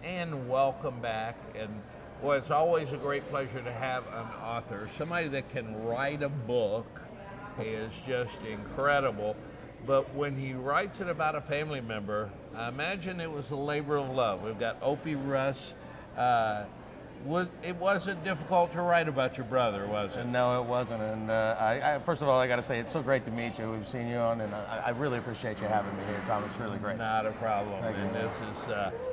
and welcome back. And well, it's always a great pleasure to have an author, somebody that can write a book is just incredible. But when he writes it about a family member, I imagine it was a labor of love. We've got Opey Russ. It wasn't difficult to write about your brother, was it? No, it wasn't. And first of all, I got to say, it's so great to meet you. We've seen you on, and I really appreciate you having me here, Tom. It's really great. Not a problem. Thank And you.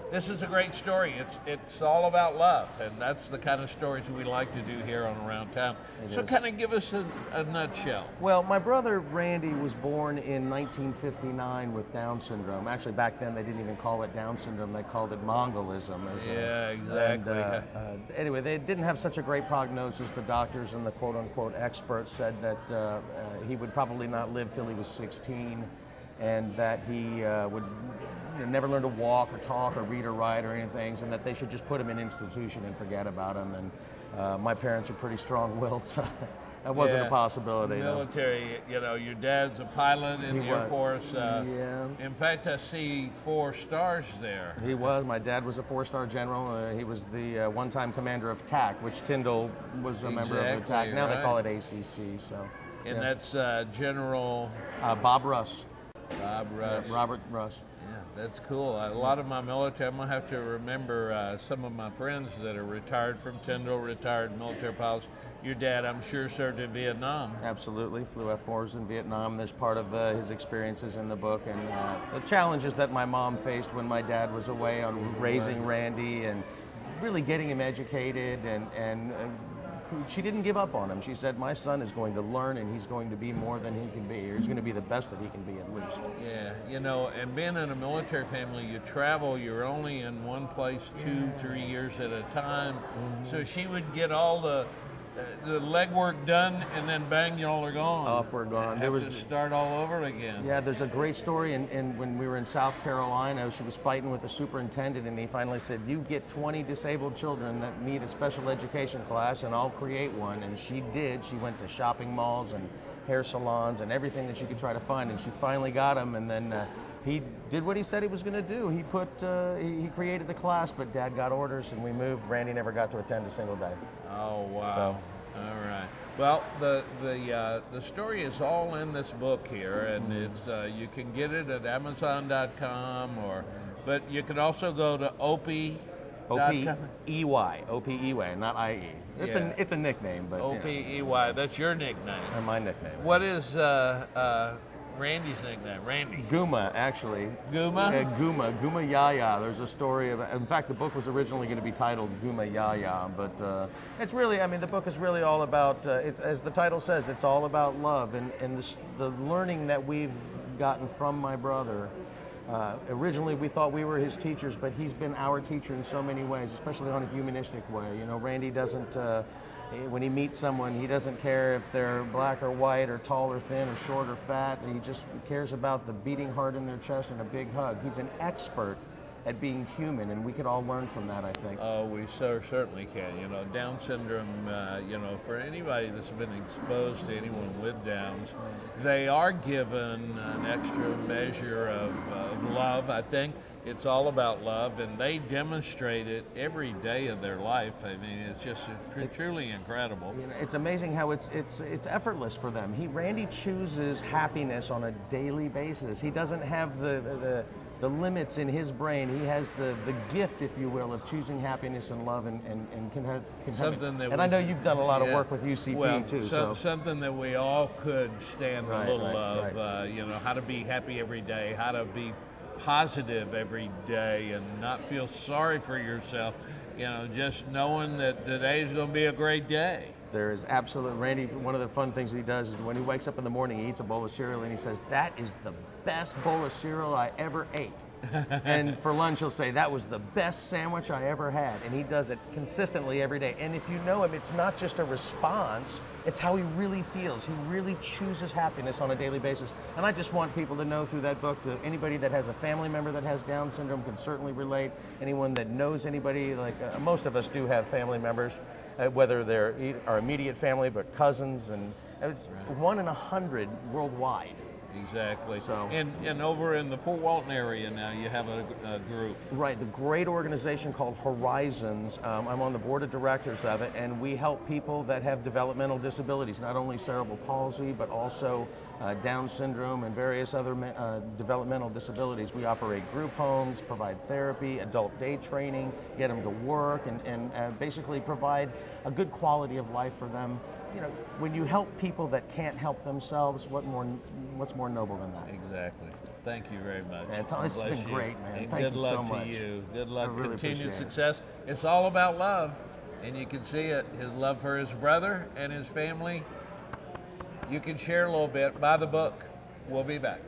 this is a great story. It's all about love, and that's the kind of stories we like to do here on Around Town. So kind of give us a nutshell. Well, my brother Randy was born in 1959 with Down syndrome. Actually, back then they didn't even call it Down syndrome; they called it Mongolism. Yeah, exactly. Anyway, they didn't have such a great prognosis. The doctors and the quote-unquote experts said that he would probably not live till he was 16, and that he would never learn to walk or talk or read or write or anything, and that they should just put him in an institution and forget about him. And my parents are pretty strong-willed, so that wasn't a possibility. Military, your dad's a pilot in the Air Force. In fact, I see 4 stars there. He was. My dad was a 4-star general. He was the one-time commander of TAC, which Tyndall was a member of the TAC. Now they call it ACC. So. And that's General Bob Russ. Bob Russ. Robert Russ. Yeah, that's cool. A lot of my military, I'm going to have to remember some of my friends that are retired from Tyndall, retired military pilots. Your dad, I'm sure, served in Vietnam. Absolutely, flew F-4s in Vietnam. There's part of his experiences in the book, and the challenges that my mom faced when my dad was away on raising Randy and really getting him educated, and she didn't give up on him. She said, my son is going to learn, and he's going to be more than he can be, or he's going to be the best that he can be at least. Yeah, and being in a military family, you travel, you're only in one place 2-3 years at a time. So she would get all the legwork done, and then bang, y'all are gone. Off we're gone. There was to start all over again. Yeah, there's a great story. And when we were in South Carolina, she was fighting with the superintendent, and he finally said, "You get 20 disabled children that need a special education class, and I'll create one." And she did. She went to shopping malls and hair salons and everything that she could try to find, and she finally got them. And then he did what he said he was going to do. He created the class, but Dad got orders, and we moved. Randy never got to attend a single day. Oh, wow. So. All right. Well, the story is all in this book here, and it's you can get it at Amazon.com, but you can also go to Opey. O-P-E-Y, O-P-E-Y, not I-E. It's a nickname, but O-P-E-Y. That's your nickname. And my nickname. What is Randy's nickname? Randy. Gooma, actually. Gooma? Gooma Yaya. There's a story of. In fact, the book was originally going to be titled Gooma Yaya, but it's really. I mean, the book is really all about. As the title says, it's all about love and the learning that we've gotten from my brother. Originally, we thought we were his teachers, but he's been our teacher in so many ways, especially on a humanistic way. Randy doesn't. When he meets someone, he doesn't care if they're black or white or tall or thin or short or fat. He just cares about the beating heart in their chest and a big hug. He's an expert at being human, and we could all learn from that, I think. Oh, we certainly can. Down syndrome, for anybody that's been exposed to anyone with Downs, they are given an extra measure of love, I think. It's all about love, and they demonstrate it every day of their life. I mean, it's just truly incredible. It's amazing how it's effortless for them. Randy chooses happiness on a daily basis. He doesn't have the limits in his brain. He has the gift, if you will, of choosing happiness and love, and can have something that. And I know you've done a lot of work with UCP too. So something that we all could stand a little of. Right. How to be happy every day, how to be positive every day, and not feel sorry for yourself. Just knowing that today is going to be a great day. There is Randy, one of the fun things he does is when he wakes up in the morning, he eats a bowl of cereal, and he says, "That is the best bowl of cereal I ever ate." And for lunch, he'll say, "That was the best sandwich I ever had." And he does it consistently every day. And if you know him, it's not just a response, it's how he really feels. He really chooses happiness on a daily basis. And I just want people to know through that book that anybody that has a family member that has Down syndrome can certainly relate. Anyone that knows anybody, like most of us do have family members, whether they're our immediate family, but cousins, and it's 1 in 100 worldwide. Exactly. So, and over in the Fort Walton area now, you have a group. right, the great organization called Horizons. I'm on the board of directors of it, and we help people that have developmental disabilities, not only cerebral palsy, but also Down syndrome and various other developmental disabilities. We operate group homes, provide therapy, adult day training, get them to work, and basically provide a good quality of life for them. You know, when you help people that can't help themselves, what's more noble than that? Exactly. Thank you very much. Man, it's been great, man. And Thank good you luck so to much. you. Good luck, I really continued appreciate it. success. It's all about love, and you can see it. His love for his brother and his family. You can share a little bit. Buy the book. We'll be back.